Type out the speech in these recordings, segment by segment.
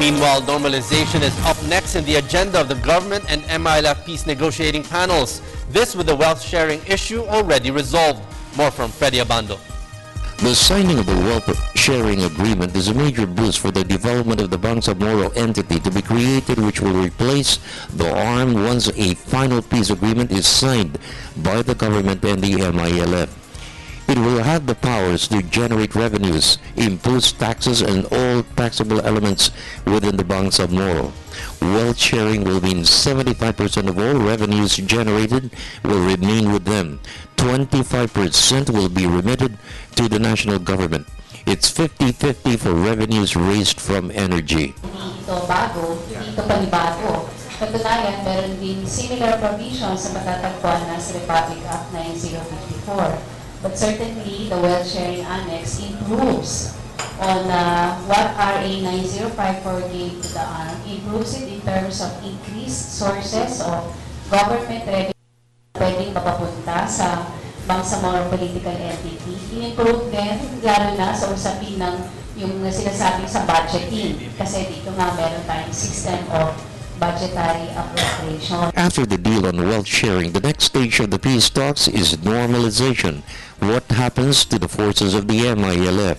Meanwhile, normalization is up next in the agenda of the government and MILF peace negotiating panels. This with the wealth sharing issue already resolved. More from Freddy Abando. The signing of the wealth sharing agreement is a major boost for the development of the Bangsamoro entity to be created, which will replace the ARM once a final peace agreement is signed by the government and the MILF. It will have the powers to generate revenues, impose taxes and all taxable elements within the Bangsamoro. Wealth sharing will mean 75% of all revenues generated will remain with them. 25% will be remitted to the national government. It's 50-50 for revenues raised from energy. Ito bago, ito panibago. Katunayan, meron din similar provisions sa matatagpuan na sa Republic Act 9054. But certainly, the Wealth Sharing Annex improves on what RA 9054 gave to the ARM, improves it in terms of increased sources of government revenue pwedeng mapapunta sa Bangsamoro political entity. In-improve din, lalo na sa usapin ng yung sinasabing sa budgeting. Kasi dito nga meron tayong system of budgetary appropriation. After the deal on wealth sharing, the next stage of the peace talks is normalization. What happens to the forces of the MILF?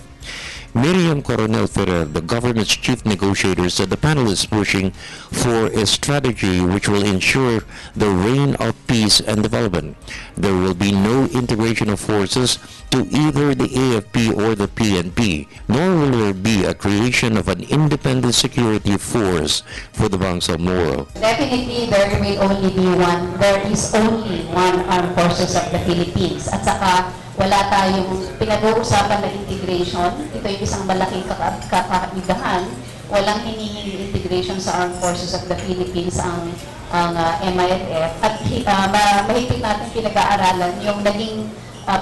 Miriam Coronel Ferrer, the government's chief negotiator, said the panel is pushing for a strategy which will ensure the reign of peace and development. There will be no integration of forces to either the AFP or the PNP, nor will there be a creation of an independent security force for the Bangsamoro. Definitely, there will only be one. There is only one armed forces of the Philippines. At saka, wala tayong pinag-uusapan na integration. Ito yung isang malaking kakaibahan. Walang hinihingi integration sa Armed Forces of the Philippines ang MILF. At mahigpit natin pinag-aaralan yung naging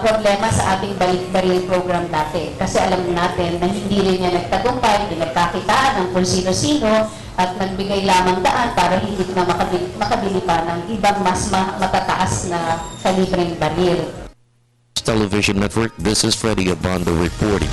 problema sa ating balik-baril program dati. Kasi alam natin na hindi rin niya nagtagumpay, pinagkakitaan ng kung sino-sino at nagbigay lamang daan para hindi na makabili pa ng ibang mas matataas na kalibreng baril. Television Network, this is Freddy Abando reporting.